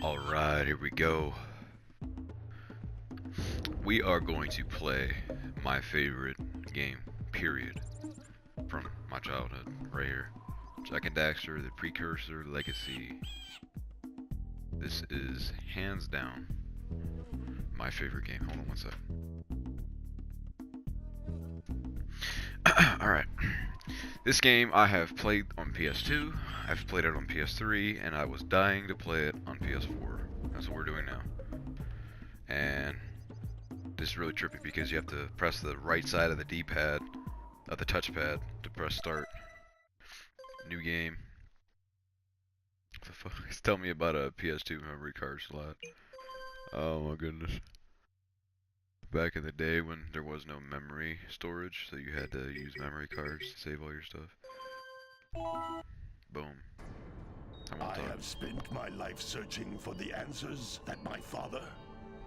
Alright, here we go. We are going to play my favorite game, period, from my childhood, right here. Jak and Daxter, the Precursor Legacy. This is, hands down, my favorite game. Hold on one sec. Alright. This game I have played on PS2, I've played it on PS3, and I was dying to play it on PS4. That's what we're doing now. And this is really trippy because you have to press the right side of the D-pad, of the touchpad, to press start. New game. What the fuck? Tell me about a PS2 memory card slot. Oh my goodness. Back in the day when there was no memory storage, so you had to use memory cards to save all your stuff. Boom. I have spent my life searching for the answers that my father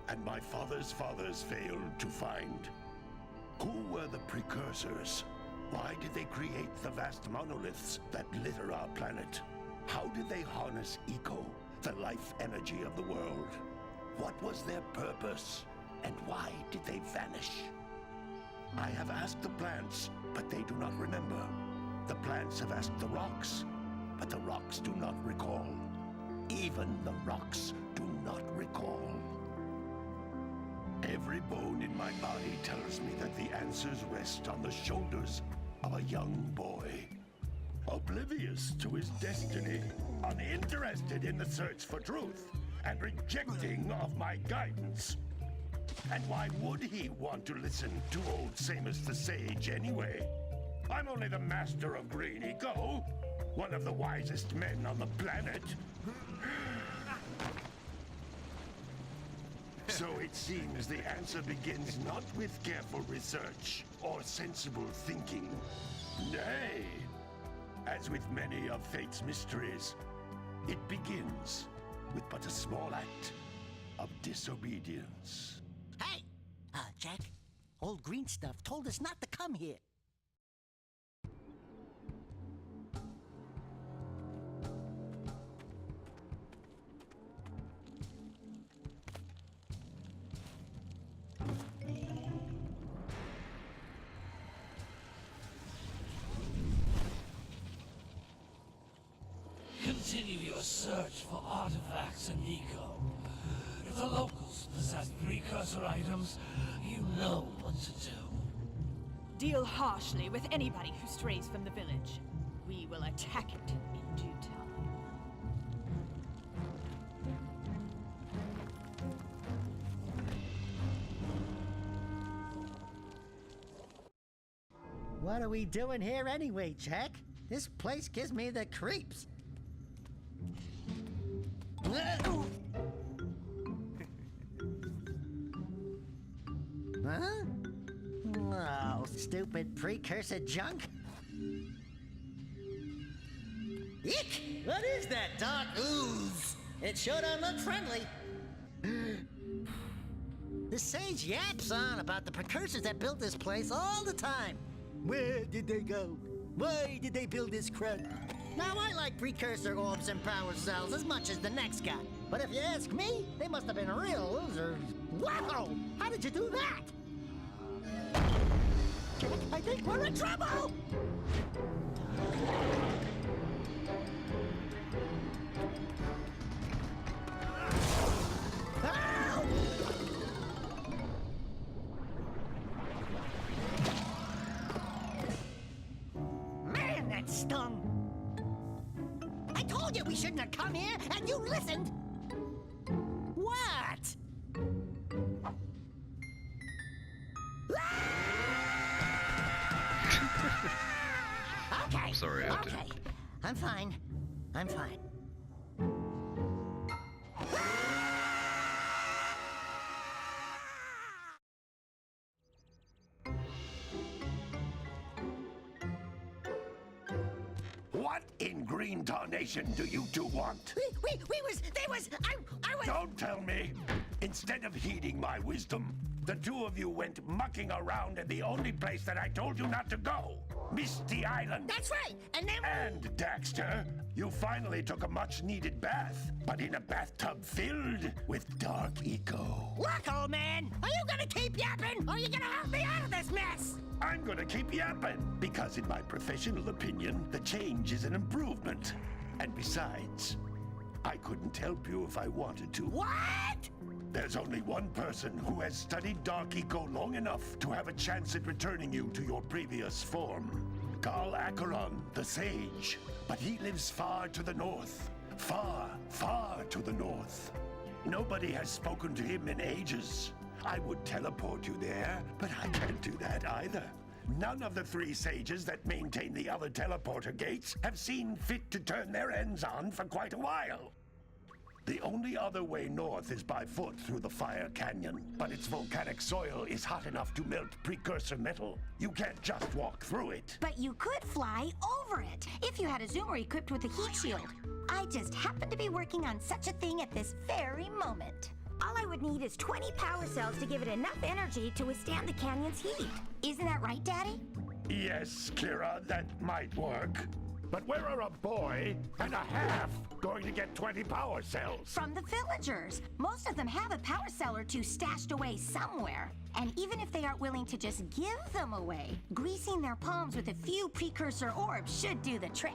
and my father's fathers failed to find. Who were the precursors? Why did they create the vast monoliths that litter our planet? How did they harness eco, the life energy of the world? What was their purpose? And why did they vanish? I have asked the plants, but they do not remember. The plants have asked the rocks, but the rocks do not recall. Even the rocks do not recall. Every bone in my body tells me that the answers rest on the shoulders of a young boy. Oblivious to his destiny, uninterested in the search for truth, and rejecting of my guidance. And why would he want to listen to old Samus the Sage anyway? I'm only the master of green eco, one of the wisest men on the planet. So it seems the answer begins not with careful research or sensible thinking. Nay, as with many of fate's mysteries, it begins with but a small act of disobedience. Hey! Jak, old green stuff told us not to come here. Continue your search for artifacts and eco. If the locals possess precursor items, you know what to do. Deal harshly with anybody who strays from the village. We will attack it in due time. What are we doing here anyway, Jak? This place gives me the creeps. Huh? Oh, stupid precursor junk. Eek! What is that dark ooze? It sure don't look friendly. The sage yaps on about the precursors that built this place all the time. Where did they go? Why did they build this crud? Now, I like precursor orbs and power cells as much as the next guy. But if you ask me, they must have been real losers. Wow! How did you do that? I think we're in trouble! Ow! Man, that stung! I told you we shouldn't have come here, and you listened! What? Okay. I'm sorry, I have to. Okay. I'm fine. I'm fine. What in green tarnation do you two want? They was, I was... Don't tell me! Instead of heeding my wisdom, the two of you went mucking around in the only place that I told you not to go, Misty Island. That's right. And then And, Daxter, you finally took a much-needed bath, but in a bathtub filled with dark eco. Look, old man, are you gonna keep yapping, or are you gonna help me out of this mess? I'm gonna keep yapping, because in my professional opinion, the change is an improvement. And besides, I couldn't help you if I wanted to. What? There's only one person who has studied Dark Eco long enough to have a chance at returning you to your previous form. Carl Acheron, the Sage. But he lives far to the north. Far, far to the north. Nobody has spoken to him in ages. I would teleport you there, but I can't do that either. None of the three sages that maintain the other teleporter gates have seen fit to turn their ends on for quite a while. The only other way north is by foot through the Fire Canyon, but its volcanic soil is hot enough to melt precursor metal. You can't just walk through it. But you could fly over it if you had a zoomer equipped with a heat shield. I just happen to be working on such a thing at this very moment. All I would need is 20 power cells to give it enough energy to withstand the canyon's heat. Isn't that right, Daddy? Yes, Kira, that might work. But where are a boy and a half going to get 20 power cells? From the villagers. Most of them have a power cell or two stashed away somewhere. And even if they aren't willing to just give them away, greasing their palms with a few precursor orbs should do the trick.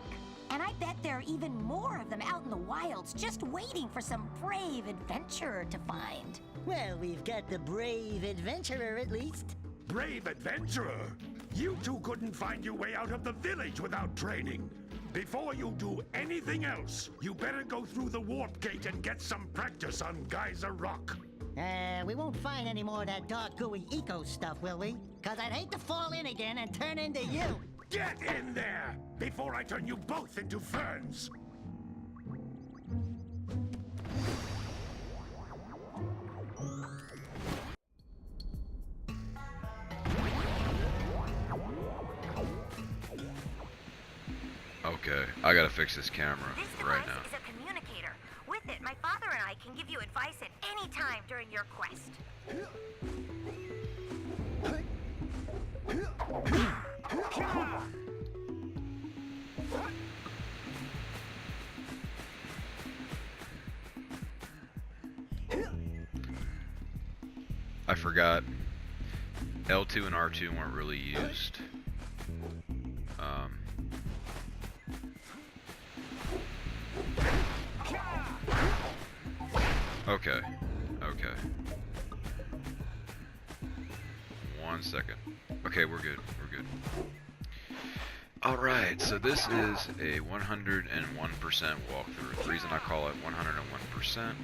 And I bet there are even more of them out in the wilds just waiting for some brave adventurer to find. Well, we've got the brave adventurer at least. Brave adventurer! You two couldn't find your way out of the village without training. Before you do anything else, you better go through the warp gate and get some practice on Geyser Rock. We won't find any more of that dark gooey eco stuff, will we? Cause I'd hate to fall in again and turn into you. Get in there before I turn you both into ferns. Okay, I gotta fix this camera This right device now. is a communicator. With it, my father and I can give you advice at any time during your quest. I forgot L2 and R2 weren't really used. Okay. Okay. 1 second. Okay, we're good. We're good. Alright, so this is a 101% walkthrough. The reason I call it 101%.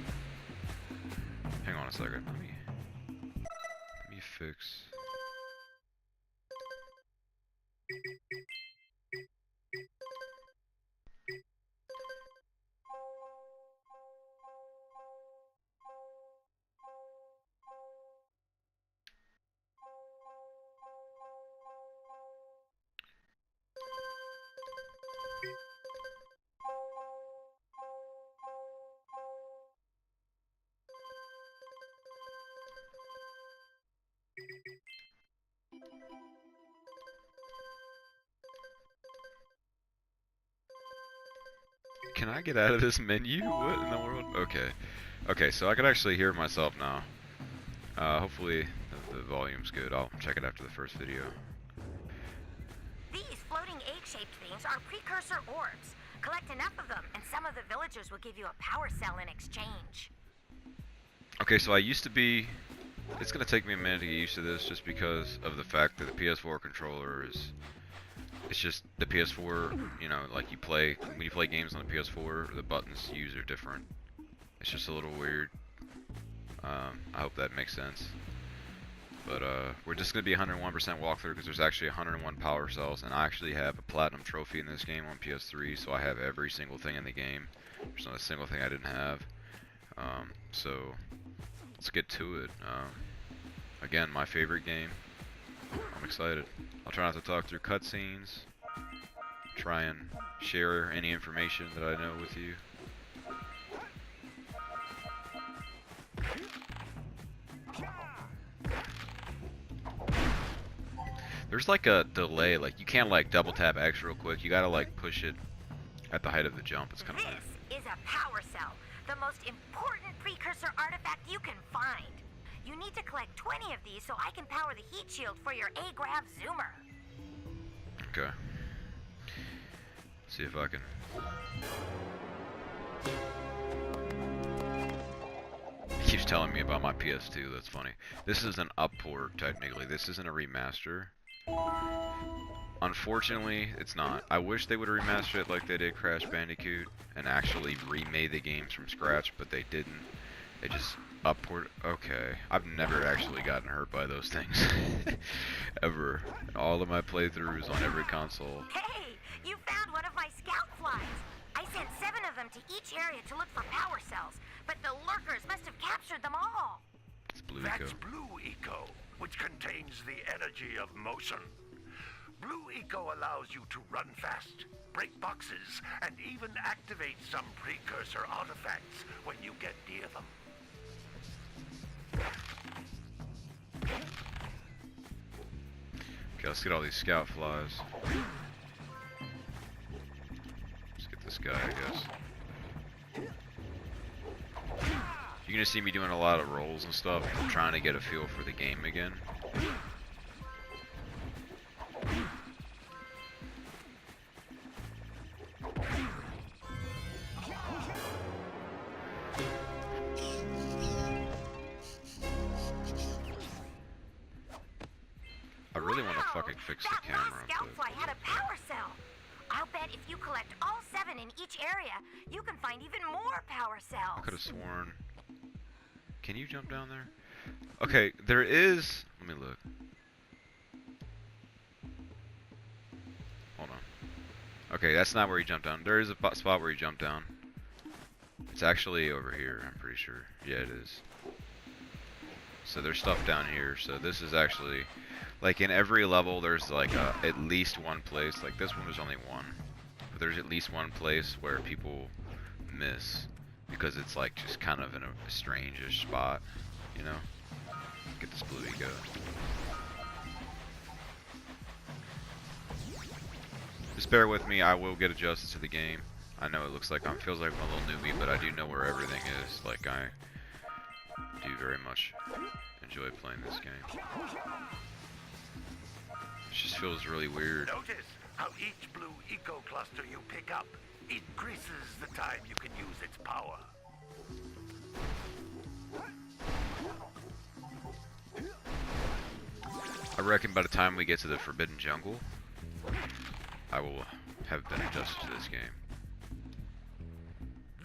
Hang on a second. Let me fix. Can I get out of this menu? What in the world? Okay. Okay, so I can actually hear myself now. Hopefully the volume's good. I'll check it after the first video. These floating egg-shaped things are precursor orbs. Collect enough of them, and some of the villagers will give you a power cell in exchange. Okay, so I used to be... It's gonna take me a minute to get used to this just because of the fact that the PS4 controller is... It's just the PS4, you know, like you play... When you play games on the PS4, the buttons used are different. It's just a little weird. I hope that makes sense. But we're just going to be 101% walkthrough because there's actually 101 power cells, and I actually have a platinum trophy in this game on PS3, so I have every single thing in the game. There's not a single thing I didn't have. So let's get to it. Again, my favorite game. I'm excited. I'll try not to talk through cutscenes. Try and share any information that I know with you. There's like a delay, like you can't like double tap X real quick. You gotta like push it at the height of the jump. It's kind of weird. This is a power cell, the most important precursor artifact you can find. You need to collect 20 of these so I can power the heat shield for your A-Grav zoomer. Okay. See if I can. He keeps telling me about my PS2. That's funny. This is an up-port technically. This isn't a remaster. Unfortunately, it's not. I wish they would have remastered it like they did Crash Bandicoot and actually remade the games from scratch, but they didn't. They just up-port. Okay, I've never actually gotten hurt by those things ever. In all of my playthroughs on every console. Hey, you found one of my scout flies. I sent 7 of them to each area to look for power cells, but the lurkers must have captured them all. It's Blue Eco. That's Blue Eco, which contains the energy of motion. Blue Eco allows you to run fast, break boxes, and even activate some precursor artifacts when you get near them. Okay, let's get all these scout flies. Let's get this guy, I guess. You're gonna see me doing a lot of rolls and stuff. I'm trying to get a feel for the game again. I really want to fucking fix the camera. That last scoutfly had a power cell. I'll bet if you collect all 7 in each area, you can find even more power cells. I could have sworn. Can you jump down there? Okay, there is. Let me look. Hold on. Okay, that's not where you jump down. There is a spot where you jump down. It's actually over here, I'm pretty sure. Yeah, it is. So there's stuff down here. So this is actually, like in every level, there's like at least one place. Like this one, there's only one. But there's at least one place where people miss. Because it's like just kind of in a strange-ish spot, you know? Get this Blue Eco. Just bear with me, I will get adjusted to the game. I know it looks like feels like I'm a little newbie, but I do know where everything is. Like I do very much enjoy playing this game. It just feels really weird. Notice how each Blue Eco cluster you pick up increases the time you can use its power. I reckon by the time we get to the Forbidden Jungle, I will have been adjusted to this game.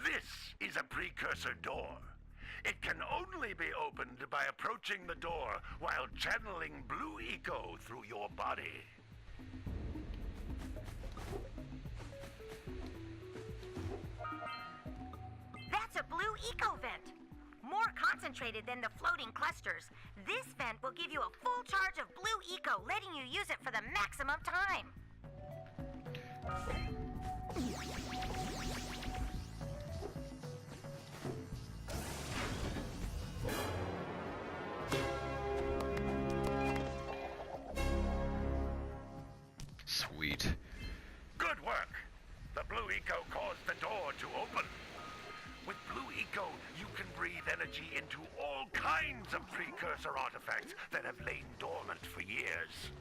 This is a precursor door. It can only be opened by approaching the door while channeling Blue Eco through your body. That's a Blue Eco vent. More concentrated than the floating clusters. This vent will give you a full charge of Blue Eco, letting you use it for the maximum time. Sweet. Good work. The Blue Eco caused the door to open. With Blue Eco, you can breathe energy into all kinds of precursor artifacts that have lain dormant for years.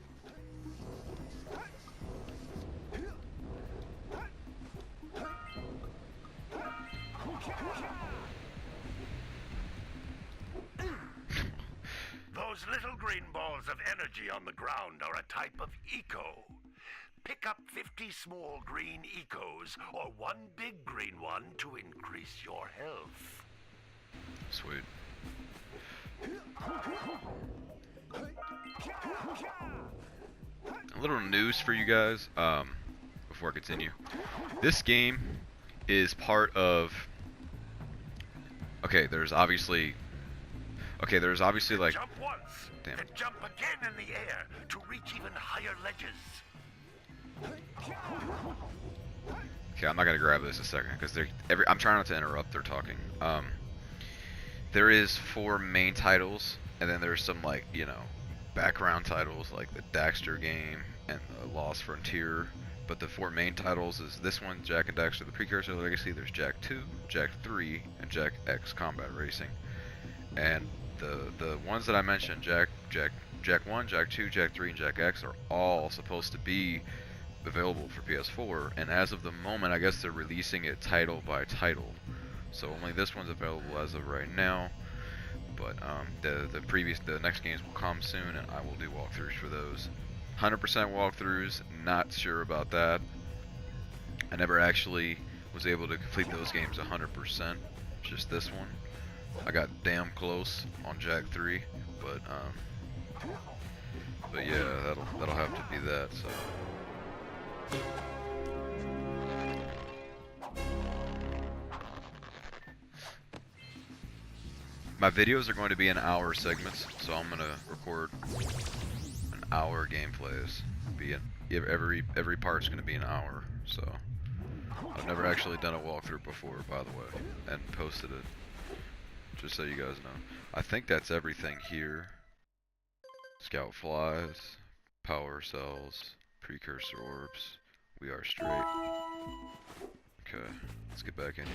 Those little green balls of energy on the ground are a type of eco. Pick up 50 small green ecos or one big green one to increase your health. Sweet. A little news for you guys, before I continue. This game is part of... Okay, there's obviously like... Jump once, Damn. then jump again in the air to reach even higher ledges. Okay, I'm not gonna grab this a second because I'm trying not to interrupt. They're talking. There is 4 main titles, and then there's some like background titles like the Daxter game and the Lost Frontier. But the 4 main titles is this one, Jak and Daxter, the Precursor Legacy. There's Jak 2, Jak 3, and Jak X Combat Racing. And the ones that I mentioned, Jak 1, Jak 2, Jak 3, and Jak X, are all supposed to be available for PS4. And as of the moment, I guess they're releasing it title by title. So only this one's available as of right now. But the next games will come soon, and I will do walkthroughs for those. 100% walkthroughs, not sure about that. I never actually was able to complete those games 100%, just this one. I got damn close on Jak 3, but yeah, that'll have to be that. So. My videos are going to be in hour segments, so I'm gonna record an hour gameplays. Every part's gonna be an hour. So I've never actually done a walkthrough before, by the way, and posted it. Just so you guys know. I think that's everything here. Scout flies, power cells, precursor orbs. We are straight. Okay, let's get back in here.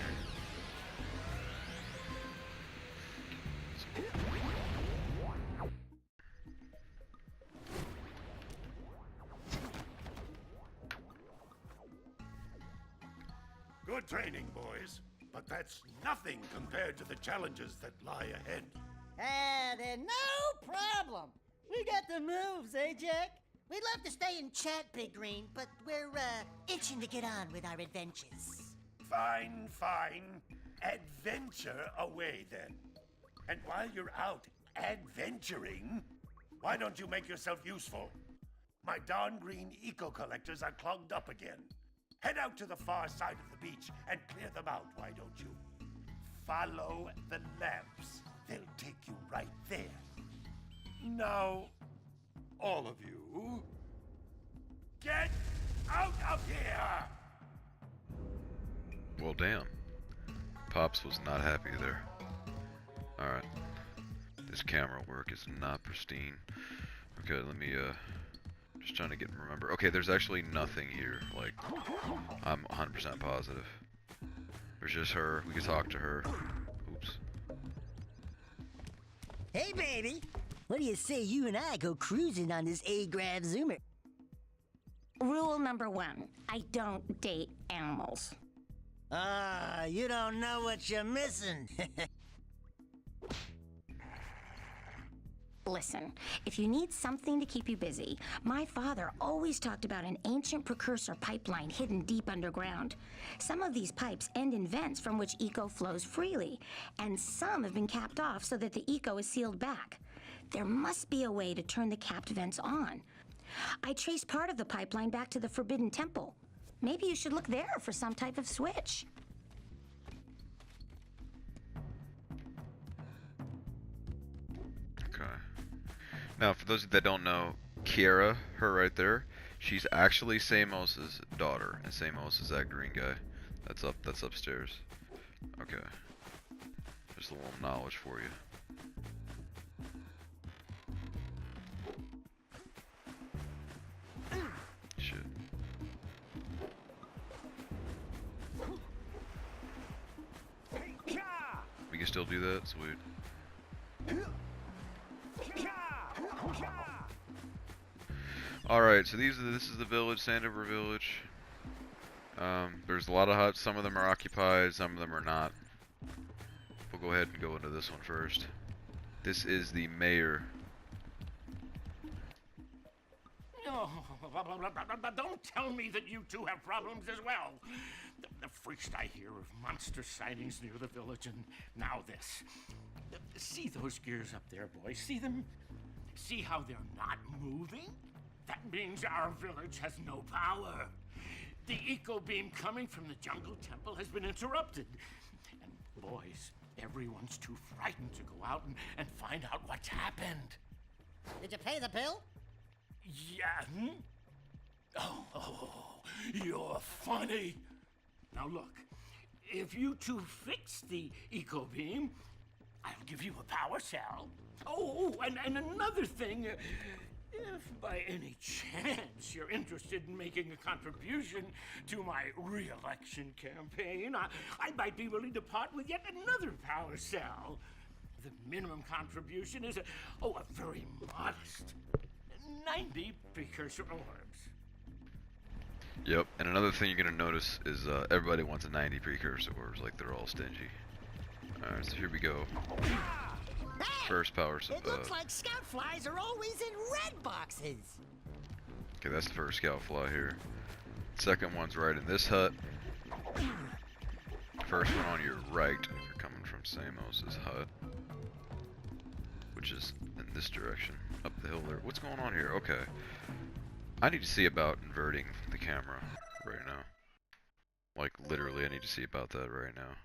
Good training, boys. But that's nothing compared to the challenges that lie ahead. Then no problem. We got the moves, eh, Jak? We'd love to stay and chat, Big Green, but we're, itching to get on with our adventures. Fine, fine. Adventure away, then. And while you're out adventuring, why don't you make yourself useful? My darn green eco-collectors are clogged up again. Head out to the far side of the beach and clear them out, why don't you? Follow the lamps. They'll take you right there. Now, all of you, get out of here! Well, damn. Pops was not happy there. Alright. This camera work is not pristine. Okay, let me, just trying to remember. Okay, there's actually nothing here. Like, I'm 100% positive. There's just her. We can talk to her. Oops. Hey, baby. What do you say you and I go cruising on this A-Grav Zoomer? Rule number 1, I don't date animals. You don't know what you're missing. Listen, if you need something to keep you busy, my father always talked about an ancient precursor pipeline hidden deep underground. Some of these pipes end in vents from which eco flows freely, and some have been capped off so that the eco is sealed back. There must be a way to turn the capped vents on. I traced part of the pipeline back to the Forbidden Temple. Maybe you should look there for some type of switch. Okay. Now, for those that don't know, Kiera, her right there, she's actually Samos's daughter, and Samos is that green guy. That's upstairs. Okay. Just a little knowledge for you. Shit. We can still do that? Sweet. Alright, so this is the village, Sandover Village. There's a lot of huts, some of them are occupied, some of them are not. We'll go ahead and go into this one first. This is the mayor. Oh, don't tell me that you two have problems as well. The first I hear of monster sightings near the village, and now this. See those gears up there, boys? See them? See how they're not moving? That means our village has no power. The eco beam coming from the jungle temple has been interrupted. And boys, everyone's too frightened to go out and find out what's happened. Did you pay the bill? Yeah. Oh, you're funny. Now look, if you two fix the eco beam, I'll give you a power cell. Oh, and another thing. If by any chance you're interested in making a contribution to my re-election campaign, I might be willing to part with yet another power cell. The minimum contribution is a very modest 90 precursor orbs. Yep, and another thing you're gonna notice is everybody wants a 90 precursor orbs, like they're all stingy. Alright, so here we go. First power It looks like scout flies are always in red boxes. Okay, that's the first scout fly here. Second one's right in this hut. First one on your right, if you're coming from Samos's hut. Which is in this direction, up the hill there. What's going on here? Okay. I need to see about inverting the camera right now. Like, literally, I need to see about that right now.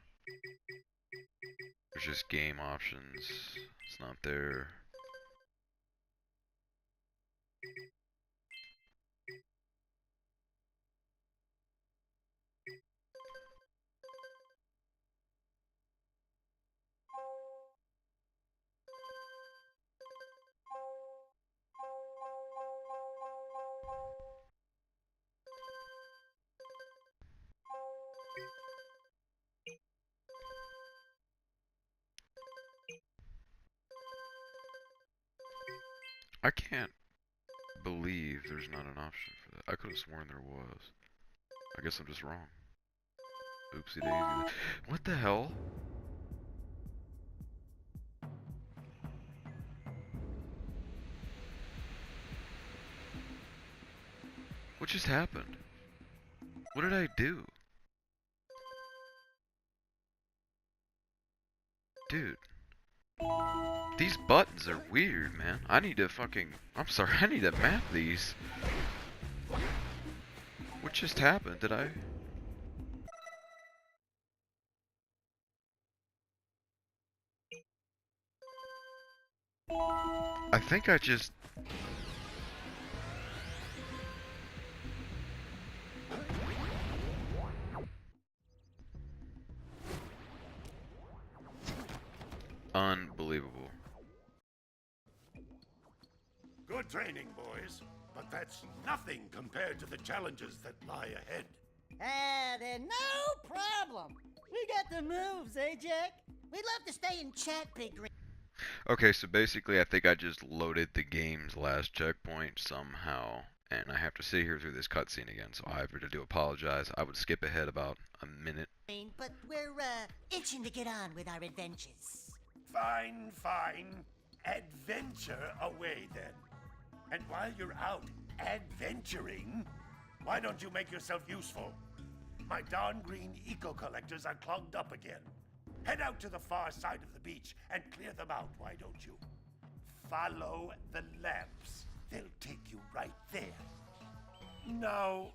There's just game options. It's not there. I can't believe there's not an option for that. I could have sworn there was. I guess I'm just wrong. Oopsie daisy. What the hell? What just happened? What did I do? Dude. These buttons are weird, man. I need to fucking... I'm sorry, I need to map these. What just happened? Did I... I think I just... Unbelievable. Good training, boys, but that's nothing compared to the challenges that lie ahead. Then no problem. We got the moves, eh, Jack? We'd love to stay in chat, Big Green. Okay, so basically I think I just loaded the game's last checkpoint somehow, and I have to sit here through this cutscene again, so I really do apologize. I would skip ahead about a minute. But we're, itching to get on with our adventures. Fine, fine. Adventure away, then. And while you're out adventuring, why don't you make yourself useful? My darn green eco-collectors are clogged up again. Head out to the far side of the beach and clear them out, why don't you? Follow the lamps. They'll take you right there. Now,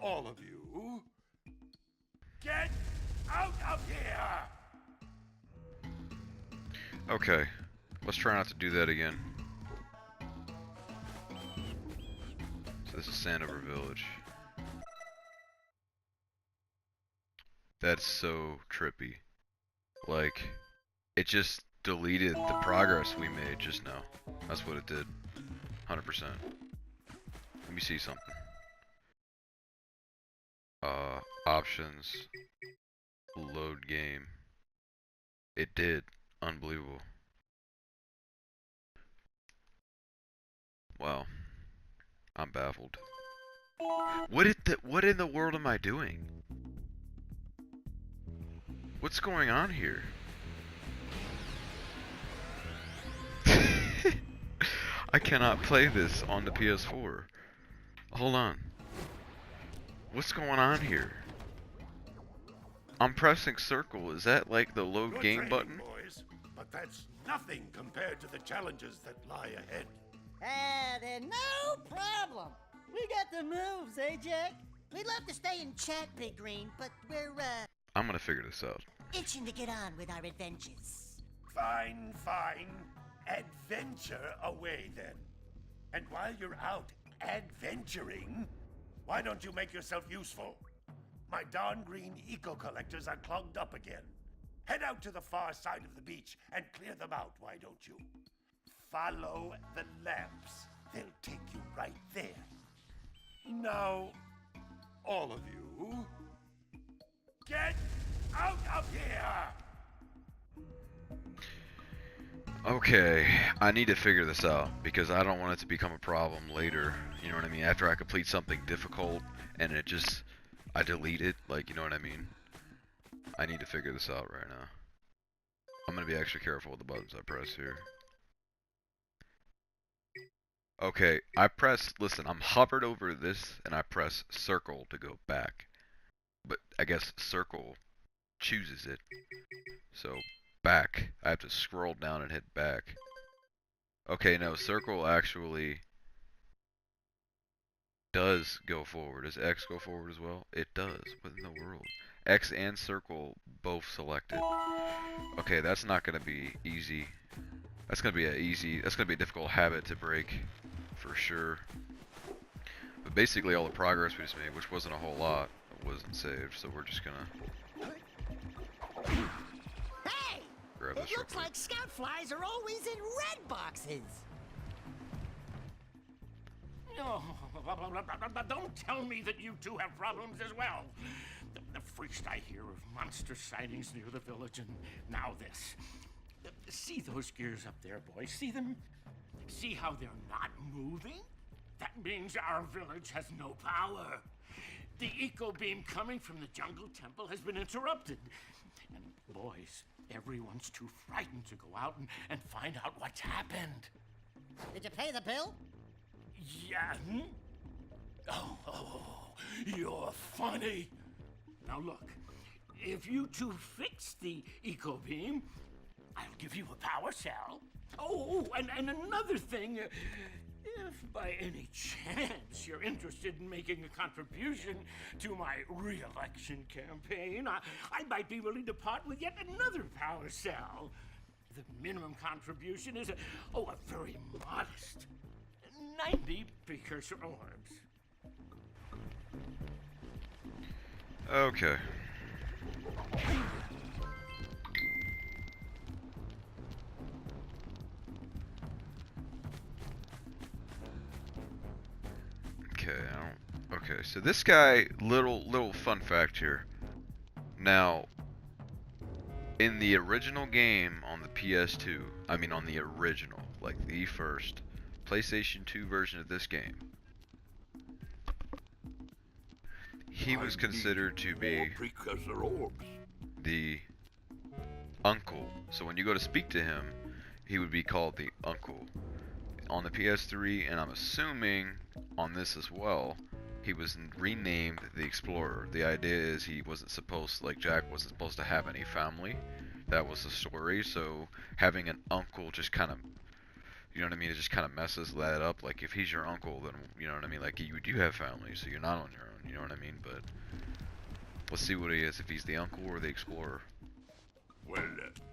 all of you, get out of here! Okay, let's try not to do that again. So this is Sandover Village. That's so trippy. Like, it just deleted the progress we made just now. That's what it did. 100%. Let me see something. Options. Load game. It did. Unbelievable. Wow. I'm baffled. What in the world am I doing? What's going on here? I cannot play this on the PS4. Hold on. What's going on here? I'm pressing circle. Is that like the load Good game training, button? boys, but that's nothing compared to the challenges that lie ahead. Then no problem. We got the moves, eh, Jack? We'd love to stay in chat, Big Green, but we're, I'm gonna figure this out. itching to get on with our adventures. Fine, fine. Adventure away, then. And while you're out adventuring, why don't you make yourself useful? My darn green eco-collectors are clogged up again. Head out to the far side of the beach and clear them out, why don't you? Follow the lamps. They'll take you right there. Now, all of you, get out of here! Okay, I need to figure this out because I don't want it to become a problem later. You know what I mean? After I complete something difficult and I delete it, like, you know what I mean? I need to figure this out right now. I'm gonna be extra careful with the buttons I press here. Okay, listen, I'm hovered over this and I press circle to go back. But I guess circle chooses it. So, back. I have to scroll down and hit back. Okay, no, circle actually does go forward. Does X go forward as well? It does. What in the world? X and circle both selected. Okay, that's not gonna be easy. That's gonna be a difficult habit to break for sure. But basically all the progress we just made, which wasn't a whole lot, wasn't saved, so we're just gonna Hey! grab this It real looks quick. like scout flies are always in red boxes. No, don't tell me that you two have problems as well. The first I hear of monster sightings near the village, and now this. See those gears up there, boys? See them? See how they're not moving? That means our village has no power. The eco beam coming from the jungle temple has been interrupted. And boys, everyone's too frightened to go out and find out what's happened. Did you pay the bill? Yeah. Oh, you're funny. Now look, if you two fix the eco beam, I'll give you a power cell. Oh, and another thing, if by any chance you're interested in making a contribution to my re-election campaign, I might be willing to part with yet another power cell. The minimum contribution is a very modest 90 precursor orbs. Okay. Okay, so this guy, little fun fact here. Now, in the original game on the PS2, I mean on the original, like the first PlayStation 2 version of this game, he was considered to be Precursor orbs. the uncle. So when you go to speak to him, he would be called the uncle. On the PS3, and I'm assuming on this as well, he was renamed the Explorer. The idea is he wasn't supposed, like Jack wasn't supposed to have any family. That was the story. So having an uncle just kind of, you know what I mean, it just kind of messes that up. Like if he's your uncle, then you know what I mean, like you do have family, so you're not on your own. You know what I mean? But let's see what he is, if he's the uncle or the Explorer. Well,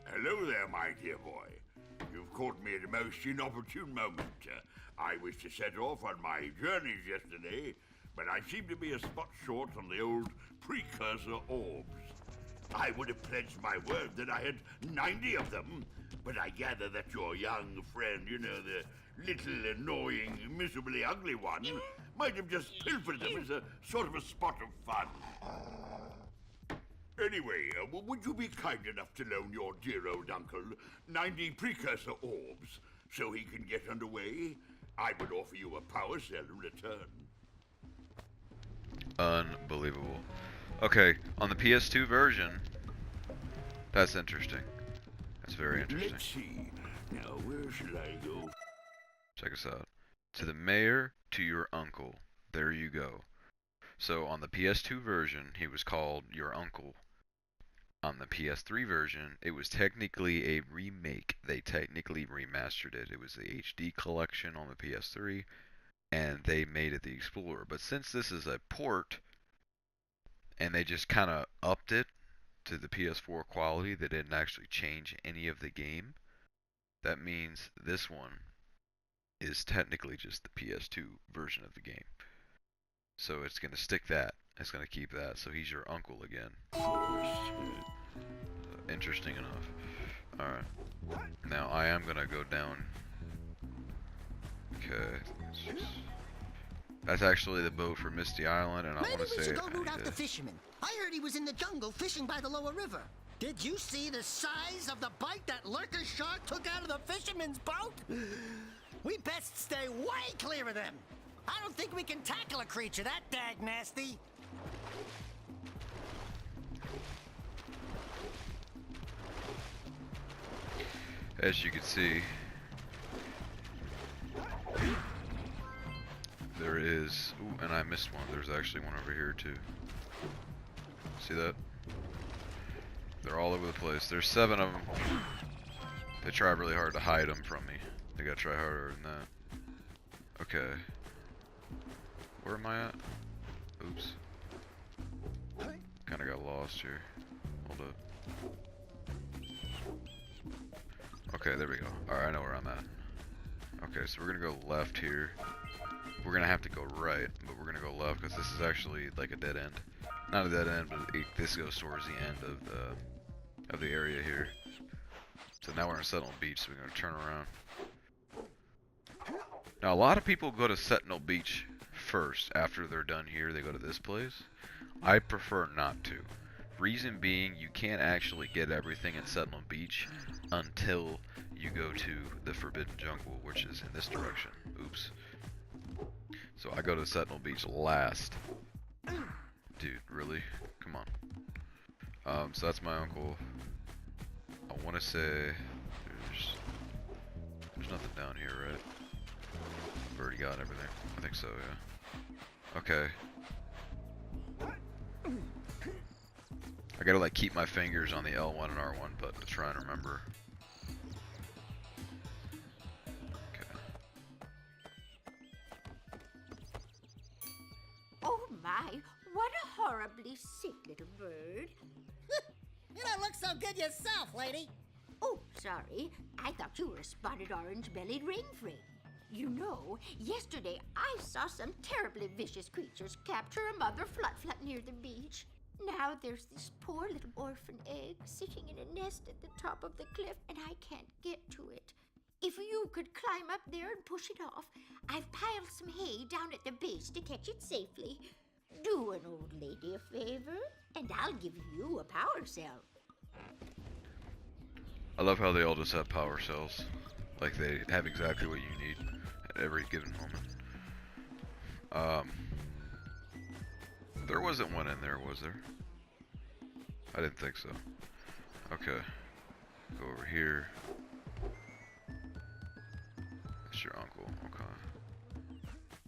hello there, my dear boy. You've caught me at a most inopportune moment. I was to set off on my journeys yesterday, but I seem to be a spot short on the old precursor orbs. I would have pledged my word that I had 90 of them, but I gather that your young friend, you know, the little annoying, miserably ugly one, might have just pilfered them as a sort of a spot of fun. Anyway, would you be kind enough to loan your dear old uncle 90 precursor orbs so he can get underway? I would offer you a power cell in return. Unbelievable. Okay, on the PS2 version, that's interesting. That's very interesting. Let's see. Now, where should I go? Check us out. To the mayor, to your uncle. There you go. So on the PS2 version, he was called your uncle. On the PS3 version, it was technically a remake. They technically remastered it. It was the HD collection on the PS3, and they made it the Explorer. But since this is a port, and they just kind of upped it to the PS4 quality, they didn't actually change any of the game. That means this one is technically just the PS2 version of the game. So it's going to stick that. It's going to keep that. So he's your uncle again. interesting enough. Alright. Now I am gonna go down. Okay. That's actually the boat for Misty Island, and I want to say... Maybe we should go root out the fisherman. I heard he was in the jungle fishing by the lower river. Did you see the size of the bite that lurker shark took out of the fisherman's boat? We best stay way clear of them. I don't think we can tackle a creature that dag nasty. As you can see, there is... Ooh, and I missed one. There's actually one over here too. See that? They're all over the place. There's 7 of them. They try really hard to hide them from me. They gotta try harder than that. Okay. Where am I at? Oops. Kinda got lost here. Hold up. Okay, there we go. Alright, I know where I'm at. Okay, so we're gonna go left here. We're gonna have to go right, but we're gonna go left because this is actually like a dead end. Not a dead end, but this goes towards the end of the area here. So now we're in Sentinel Beach, so we're gonna turn around. Now a lot of people go to Sentinel Beach first. After they're done here, they go to this place. I prefer not to. Reason being, you can't actually get everything in Sentinel Beach until you go to the Forbidden Jungle, which is in this direction. Oops. So I go to Sentinel Beach last. Dude, really? Come on. So that's my uncle. I want to say there's nothing down here, right? I've already got everything. I think so, yeah. Okay. I gotta like keep my fingers on the L1 and R1 button to try and remember. Okay. Oh my, what a horribly sick little bird. You don't look so good yourself, lady. Oh, sorry. I thought you were a spotted orange-bellied rainframe. You know, yesterday I saw some terribly vicious creatures capture a mother flut-flut near the beach. Now there's this poor little orphan egg sitting in a nest at the top of the cliff, and I can't get to it. If you could climb up there and push it off, I've piled some hay down at the base to catch it safely. Do an old lady a favor, and I'll give you a power cell. I love how they all just have power cells. Like they have exactly what you need at every given moment. There wasn't one in there, was there? I didn't think so. Okay. Go over here. That's your uncle. Okay.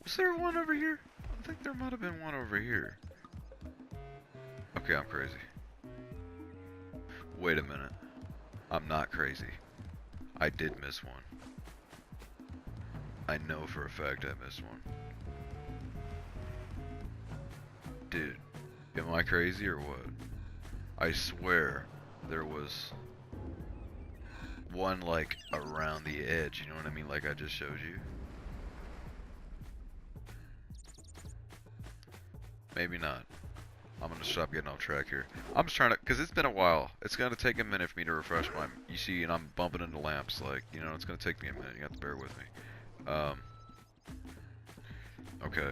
Was there one over here? I think there might have been one over here. Okay, I'm crazy. Wait a minute. I'm not crazy. I did miss one. I know for a fact I missed one. Dude, am I crazy or what? I swear there was one like around the edge, you know what I mean? Like I just showed you. Maybe not. I'm gonna stop getting off track here. I'm just trying to, cause it's been a while. It's gonna take a minute for me to refresh my, you see, and I'm bumping into lamps, like, you know, it's gonna take me a minute. You have to bear with me. Okay.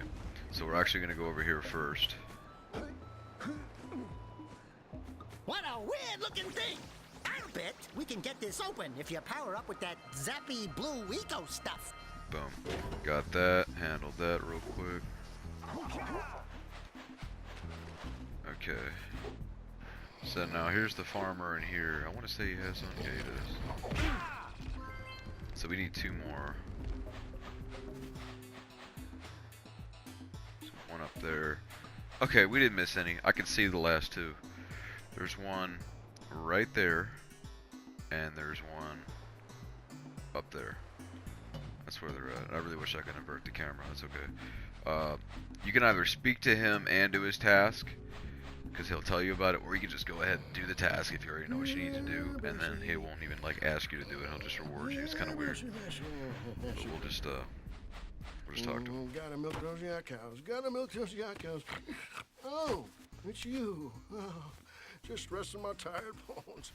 So we're actually gonna go over here first. What a weird-looking thing! I'll bet we can get this open if you power up with that zappy blue eco stuff. Boom. Got that. Handled that real quick. Okay. So now here's the farmer in here. I want to say he has some. Yeah, he does. So we need 2 more. So one up there. Okay, we didn't miss any. I can see the last 2. There's one right there, and there's one up there. That's where they're at. I really wish I could invert the camera. That's okay. You can either speak to him and do his task, because he'll tell you about it, or you can just go ahead and do the task if you already know what you need to do, and then he won't even like ask you to do it. He'll just reward you. It's kind of weird. But we'll just talk to him. Gotta milk those yak cows. Gotta milk those yak cows. Oh, it's you. Oh, Just resting my tired bones.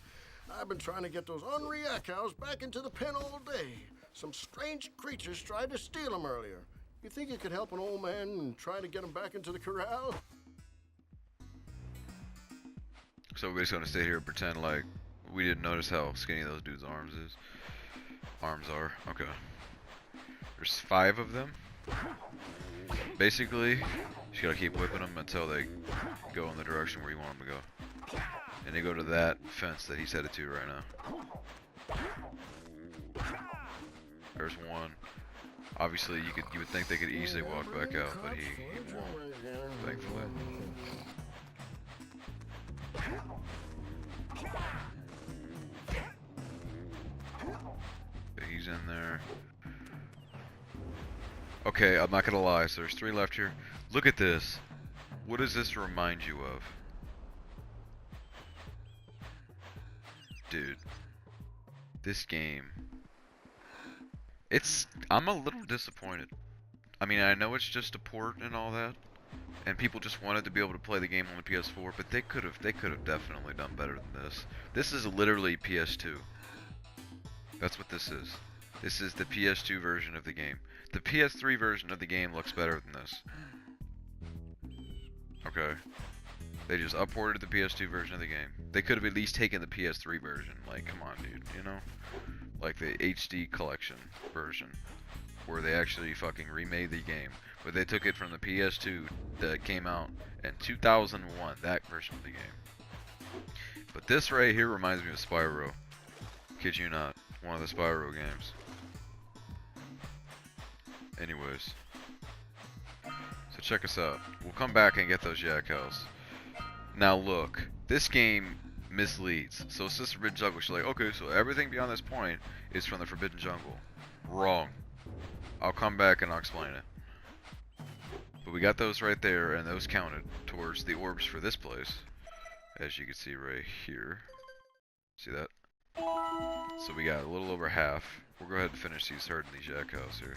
I've been trying to get those unreal cows back into the pen all day. Some strange creatures tried to steal them earlier. You think you could help an old man and try to get them back into the corral? So we're just gonna stay here and pretend like we didn't notice how skinny those dudes' arms are. Okay. There's 5 of them. Basically, you just gotta keep whipping them until they go in the direction where you want them to go. And they go to that fence that he's headed to right now. There's one. Obviously, you would think they could easily walk back out, but he won't, thankfully. He's in there. Okay, I'm not gonna lie, so there's 3 left here. Look at this. What does this remind you of? Dude. This game. I'm a little disappointed. I mean, I know it's just a port and all that, and people just wanted to be able to play the game on the PS4, but they could have definitely done better than this. This is literally PS2. That's what this is. This is the PS2 version of the game. The PS3 version of the game looks better than this. Okay. They just upported the PS2 version of the game. They could have at least taken the PS3 version. Like, come on, dude, you know? Like the HD collection version, where they actually fucking remade the game. But they took it from the PS2 that came out in 2001, that version of the game. But this right here reminds me of Spyro. Kid you not, one of the Spyro games. Anyways, so check us out. We'll come back and get those yak cows. Now look, this game misleads. So it's just Forbidden Jungle. She's like, okay, so everything beyond this point is from the Forbidden Jungle. Wrong. I'll come back and I'll explain it. But we got those right there, and those counted towards the orbs for this place. As you can see right here. See that? So we got a little over half. We'll go ahead and finish these herding these yak cows here.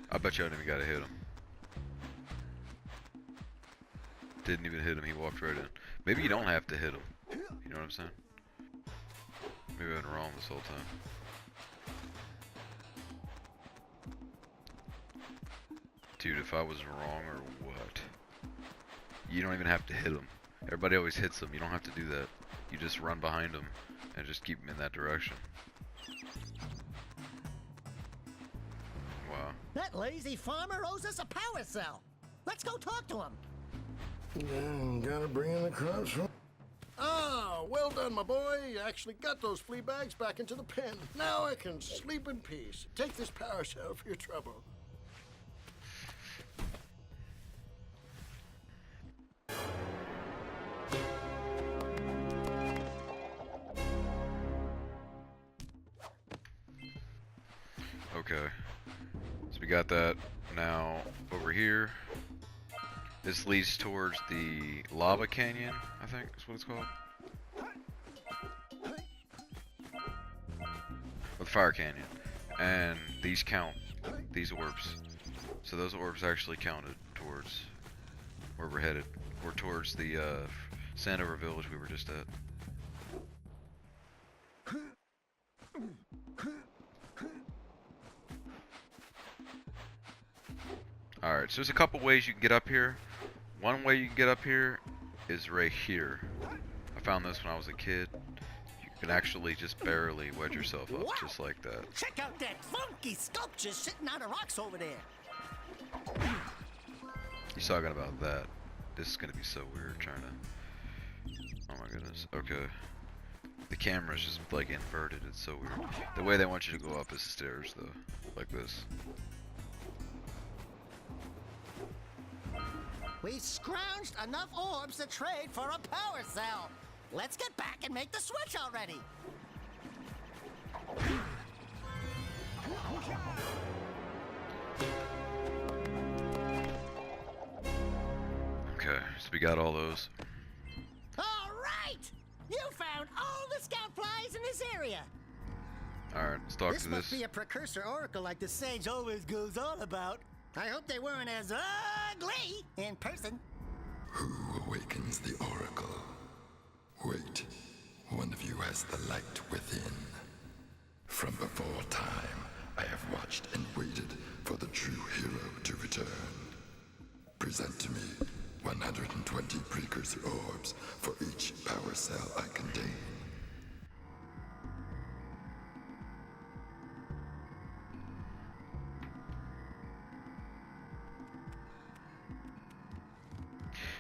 I bet you I didn't even gotta hit him. Didn't even hit him, he walked right in. Maybe you don't have to hit him. You know what I'm saying? Maybe I've been wrong this whole time. Dude, if I was wrong or what? You don't even have to hit him. Everybody always hits him. You don't have to do that. You just run behind him and just keep him in that direction. Wow. That lazy farmer owes us a power cell. Let's go talk to him. Yeah, gotta bring in the crops from... Ah, well done, my boy. You actually got those flea bags back into the pen. Now I can sleep in peace. Take this power cell for your trouble. Okay. So we got that. Now, over here. This leads towards the lava canyon, I think is what it's called. Or the fire canyon. And these count, these orbs. So those orbs actually counted towards where we're headed. Or towards the Sandover village we were just at. Alright, so there's a couple ways you can get up here. One way you can get up here is right here. I found this when I was a kid. You can actually just barely wedge yourself up, just like that. Check out that funky sculpture sitting on the rocks over there. He's talking about that. This is gonna be so weird trying to... Oh my goodness. Okay. The camera's just like inverted. It's so weird. The way they want you to go up is stairs though. Like this. We've scrounged enough orbs to trade for a power cell. Let's get back and make the switch already. Okay, so we got all those. this area? Alright, let's talk This to must this. be a precursor oracle like the sage always goes on about. I hope they weren't as ugly in person. Who awakens the oracle? Wait, one of you has the light within. From before time, I have watched and waited for the true hero to return. Present to me 120 precursor orbs for each power cell I contain.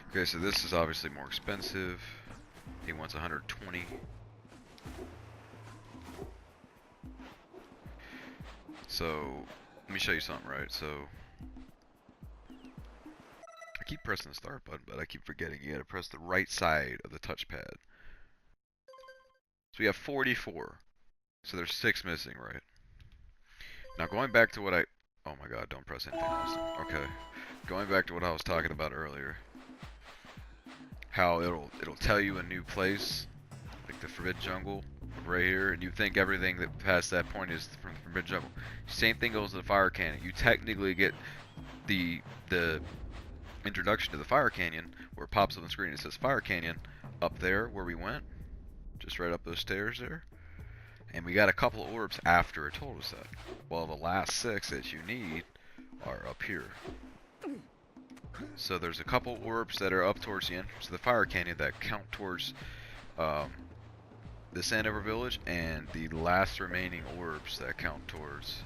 Okay, so this is obviously more expensive. He wants 120. So, let me show you something, right? So, I keep pressing the start button, but I keep forgetting you gotta press the right side of the touchpad. So we have 44. So there's 6 missing, right? Now going back to what oh my god, don't press anything else. Okay. Going back to what I was talking about earlier. How it'll tell you a new place, like the Forbidden Jungle, right here, and you think everything that past that point is from the Forbidden Jungle. Same thing goes to the Fire Canyon. You technically get the introduction to the Fire Canyon, where it pops up on the screen and it says Fire Canyon, up there where we went, just right up those stairs there. And we got a couple of orbs after it told us that. Well, the last 6 that you need are up here. So there's a couple orbs that are up towards the entrance of the Fire Canyon that count towards the Sandover Village, and the last remaining orbs that count towards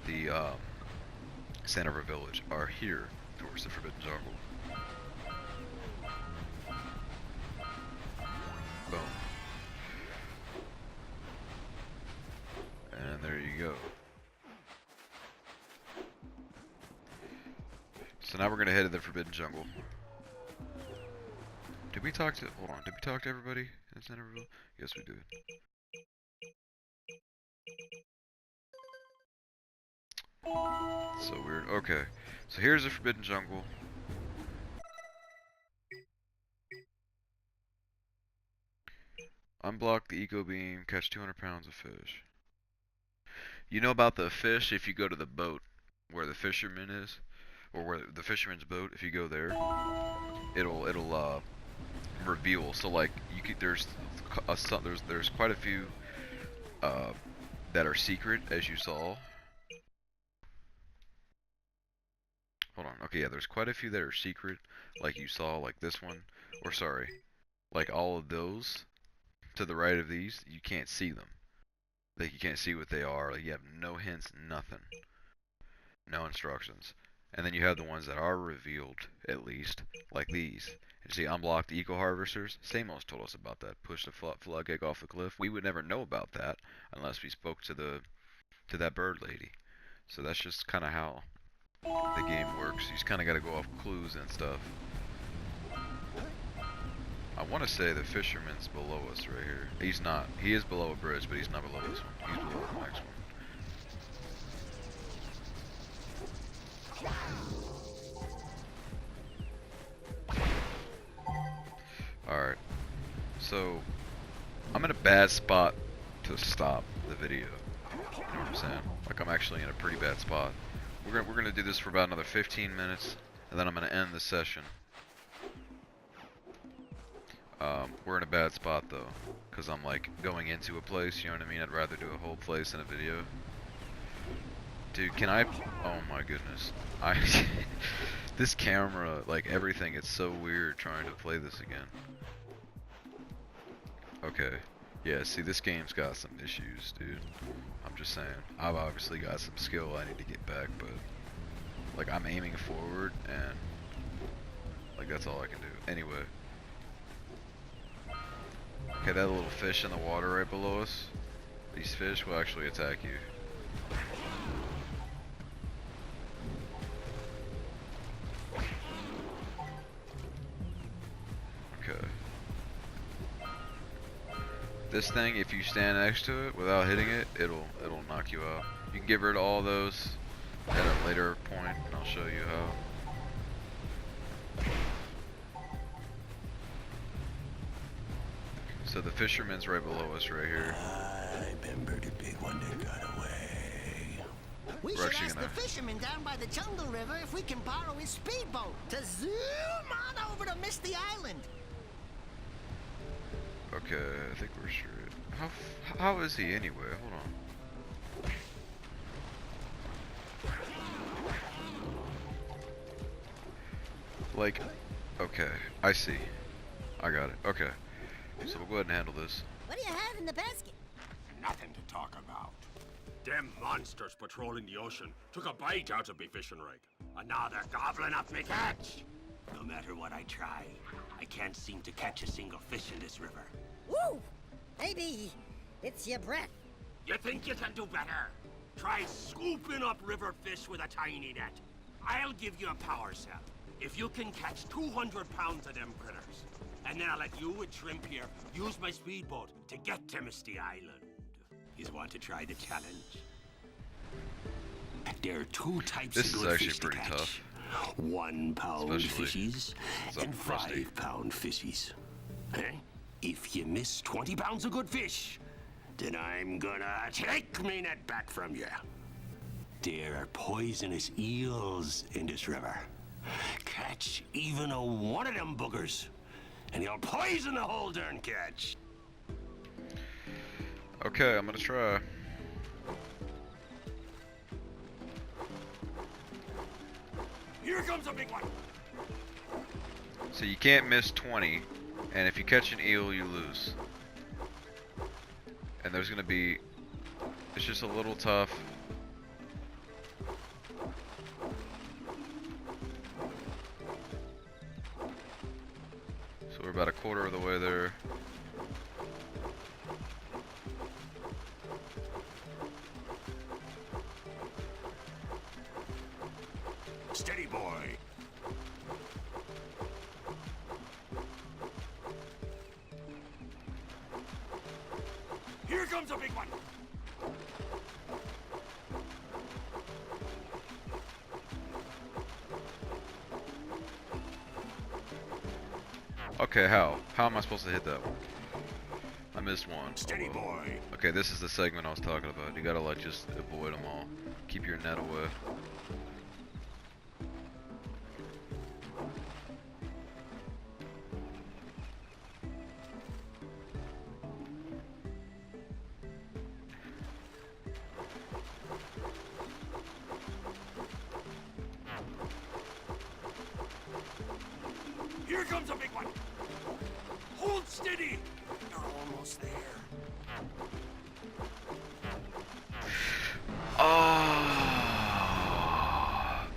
the Sandover Village are here towards the Forbidden Jungle. Boom. And there you go. So now we're gonna head to the Forbidden Jungle. Did we talk to, hold on, did we talk to everybody in Centerville? Yes, we did. So weird. Okay. So here's the Forbidden Jungle. Unblock the eco beam, catch 200 pounds of fish. You know about the fish if you go to the boat where the fisherman is, or where the fisherman's boat, if you go there, it'll reveal. So like you could, there's quite a few that are secret, as you saw. Hold on. Okay, yeah, there's quite a few that are secret, like you saw, like this one, or sorry, like all of those to the right of these, you can't see them. Like you can't see what they are. Like you have no hints, nothing, no instructions. And then you have the ones that are revealed, at least, like these. And see, unblocked eco harvesters. Samos told us about that. Push the flood egg off the cliff. We would never know about that unless we spoke to that bird lady. So that's just kind of how the game works. You just kind of got to go off clues and stuff. I want to say the fisherman's below us right here. He's not. He is below a bridge, but he's not below this one. He's below the next one. Alright. So, I'm in a bad spot to stop the video. You know what I'm saying? Like, I'm actually in a pretty bad spot. We're gonna do this for about another 15 minutes, and then I'm gonna end the session. We're in a bad spot though, because I'm like going into a place, you know what I mean? I'd rather do a whole place in a video. Dude, can I, oh my goodness. This camera, like everything, it's so weird trying to play this again. Okay, yeah, see this game's got some issues, dude. I'm just saying, I've obviously got some skill I need to get back, but like I'm aiming forward and like that's all I can do. Anyway. Okay, that little fish in the water right below us, these fish will actually attack you. Okay. This thing, if you stand next to it without hitting it, it'll knock you out. You can get rid of all those at a later point, and I'll show you how. So the fisherman's right below us right here. I remember the big one that got away. We We're should actually ask gonna- the fisherman down by the jungle river if we can borrow his speedboat to zoom on over to Misty Island. Okay, I think we're straight. How is he anyway? Hold on. Like, okay, I see. I got it. Okay. So we'll go ahead and handle this. What do you have in the basket? Nothing to talk about. Them monsters patrolling the ocean took a bite out of me fishing rig. And now they're gobbling up me catch. No matter what I try, I can't seem to catch a single fish in this river. Woo! Maybe it's your breath. You think you can do better? Try scooping up river fish with a tiny net. I'll give you a power cell if you can catch 200 pounds of them critters. And then I'll let you and Shrimp here use my speedboat to get to Misty Island. You want to try the challenge? There are two types This of is good actually fish to pretty catch. tough. 1 pound Especially fishies it's up and rusty. 5 pound fishies. Eh? If you miss 20 pounds of good fish, then I'm gonna take me net back from you. There are poisonous eels in this river. Catch even a one of them boogers, and you'll poison the whole darn catch. Okay, I'm gonna try. Here comes a big one. So you can't miss 20, and if you catch an eel, you lose. And there's gonna be, it's just a little tough. So we're about a quarter of the way there. Steady, boy. Here comes a big one. Okay, how? How am I supposed to hit that one? I missed one. Steady, boy. Okay, this is the segment I was talking about. You gotta like just avoid them all. Keep your net away. Here comes a big one. Hold steady. You're almost there. Oh,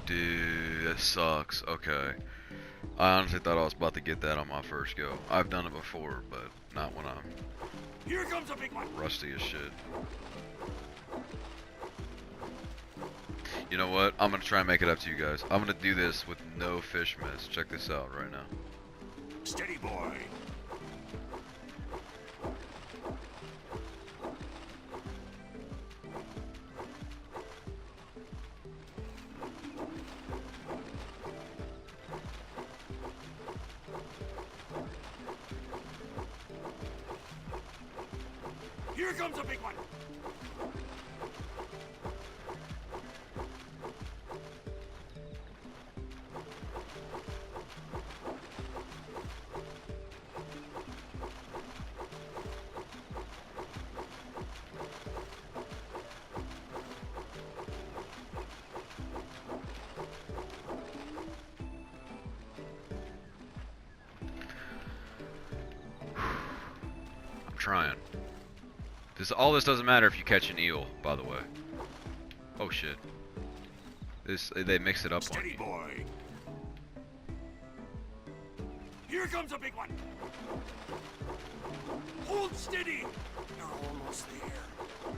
dude, that sucks. Okay. I honestly thought I was about to get that on my first go. I've done it before, but not when I'm Here comes a big one. rusty as shit. You know what? I'm gonna try and make it up to you guys. I'm gonna do this with no fish miss. Check this out right now. Steady, boy. Here comes a big one. I'm trying. All this doesn't matter if you catch an eel, by the way. Oh shit. They mix it up on Steady, you. boy. Here comes a big one. Hold steady. You're almost there.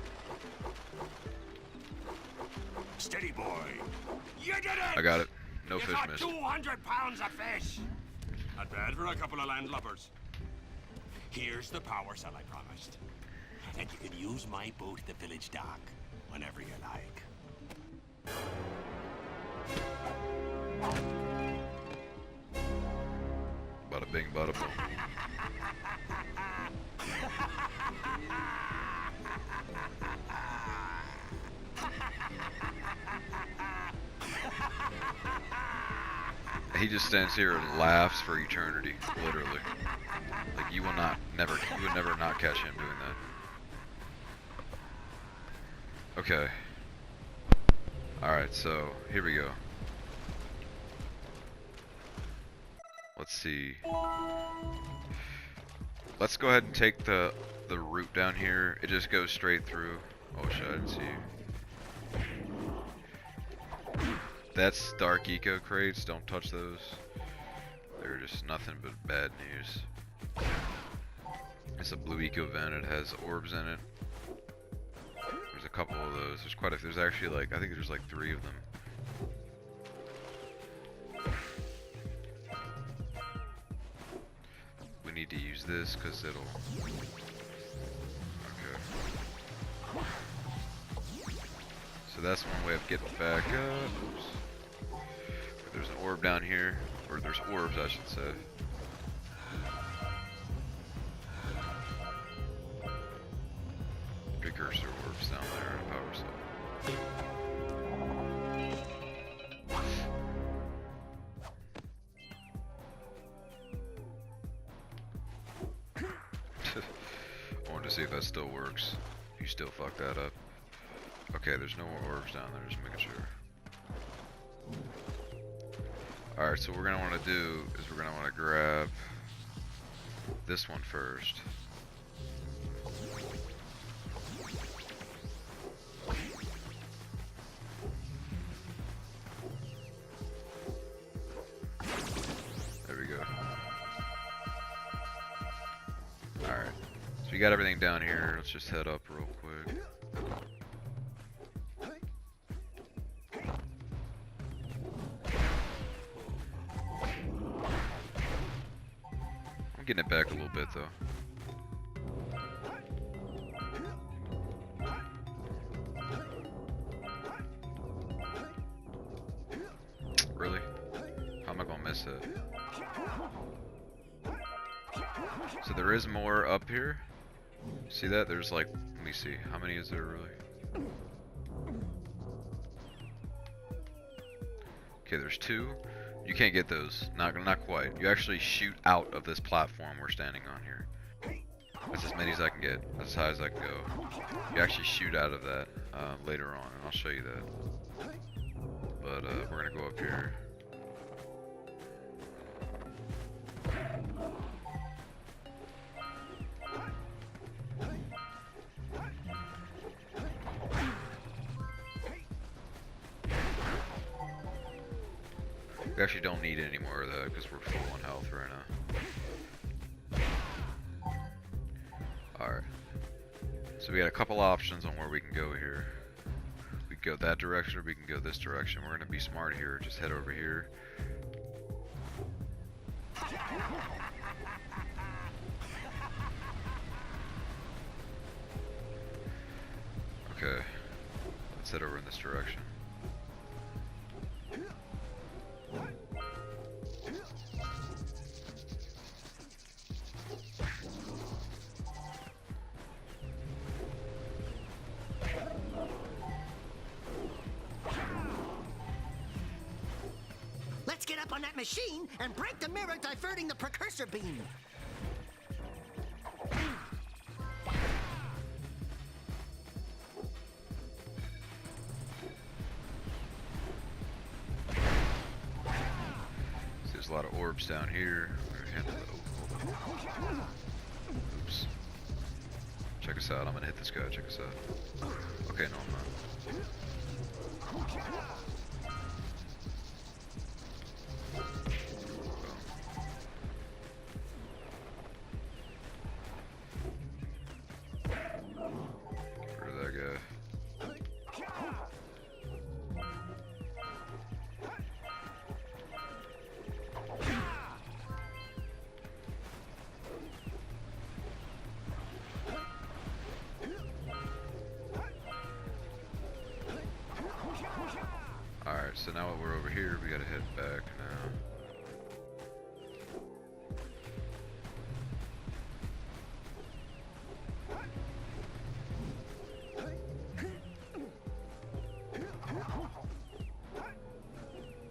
Steady, boy. You did it! I got it. No You fish got missed. 200 pounds of fish. Not bad for a couple of landlubbers. Here's the power cell I promised. And you can use my boat at the village dock whenever you like. Bada bing, bada boom. He just stands here and laughs for eternity, literally. Like you would never not catch him doing that. Okay. Alright, so here we go. Let's see. Let's go ahead and take the route down here. It just goes straight through. Oh shit, I didn't see you. That's dark eco crates, don't touch those. They're just nothing but bad news. It's a blue eco vent, it has orbs in it. There's a couple of those. There's quite a few. There's actually like, I think there's like 3 of them. We need to use this because it'll... Okay. So that's one way of getting back up. Oops. There's an orb down here. Or there's orbs, I should say. Precursor orbs down there in a power cell. I wanted to see if that still works. You still fuck that up. Okay, there's no more orbs down there, just making sure. Alright, so what we're going to want to do is we're going to want to grab this one first. There we go. Alright, so we got everything down here. Let's just head up real quick. I'm getting it back a little bit though. Really? How am I gonna miss it? So there is more up here. See that? There's like, let me see. How many is there really? Okay, there's 2. You can't get those. Not quite. You actually shoot out of this platform we're standing on here. That's as many as I can get. That's as high as I can go. You actually shoot out of that later on, and I'll show you that. But we're gonna go up here. We actually don't need any more of that because we're full on health right now. Alright. So we got a couple options on where we can go here. We can go that direction or we can go this direction. We're going to be smart here. Just head over here. Okay. Let's head over in this direction. Let's get up on that machine and break the mirror diverting the precursor beam. There's a lot of orbs down here. Oops. Check us out. I'm gonna hit this guy. Check us out. Okay, no, I'm not. Alright, so now that we're over here, we gotta head back now.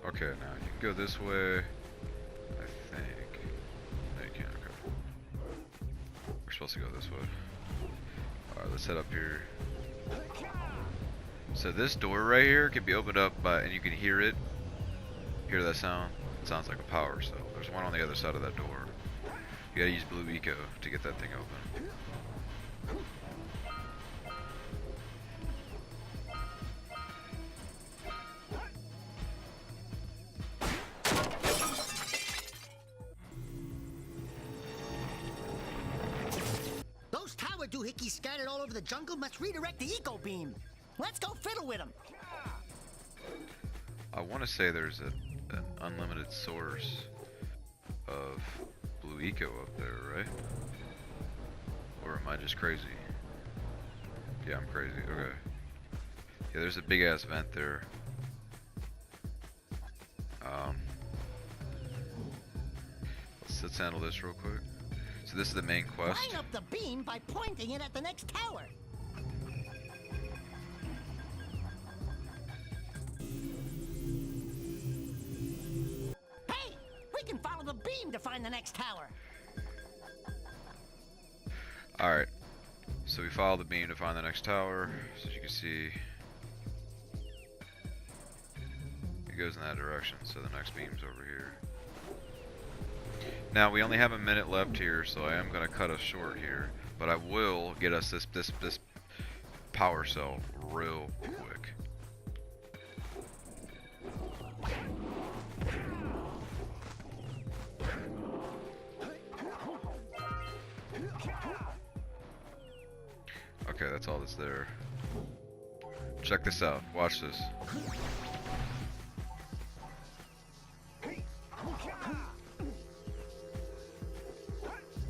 Okay, now you can go this way. supposed to go this way. Alright, let's head up here. So this door right here can be opened up by, and you can hear it. Hear that sound? It sounds like a power cell. There's one on the other side of that door. You gotta use blue eco to get that thing open. Those tower doohickeys scattered all over the jungle must redirect the eco beam. Let's go fiddle with them. I want to say there's an unlimited source of blue eco up there, right? Or am I just crazy? Yeah, I'm crazy. Okay. Yeah, there's a big ass vent there. Let's handle this real quick. So this is the main quest. Line up the beam by pointing it at the next tower. Hey, we can follow the beam to find the next tower. Alright, so we follow the beam to find the next tower. So as you can see, it goes in that direction, so the next beam's over here. Now we only have a minute left here, so I am going to cut us short here, but I will get us this power cell real quick. Okay, that's all that's there. Check this out. Watch this.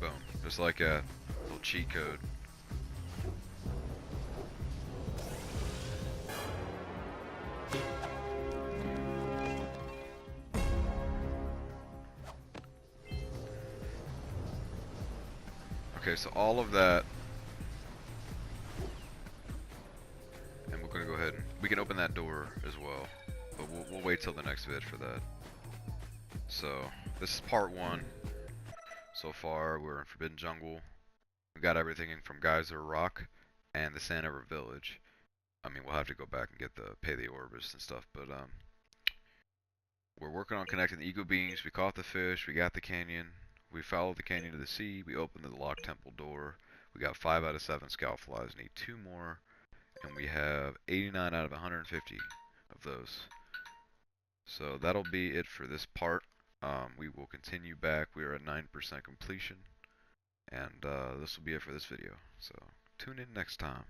Boom. Just like a little cheat code. Okay, so all of that. And we're gonna go ahead and we can open that door as well, but we'll wait till the next vid for that. So this is part 1. So far we're in Forbidden Jungle. We got everything in from Geyser Rock and the Sand River Village. I mean, we'll have to go back and get the pay the Orbis and stuff, but we're working on connecting the eco beams. We caught the fish. We got the canyon. We followed the canyon to the sea. We opened the locked temple door. We got 5 out of 7 scout flies. Need 2 more. And we have 89 out of 150 of those. So that'll be it for this part. We will continue back. We are at 9% completion. And this will be it for this video. So tune in next time.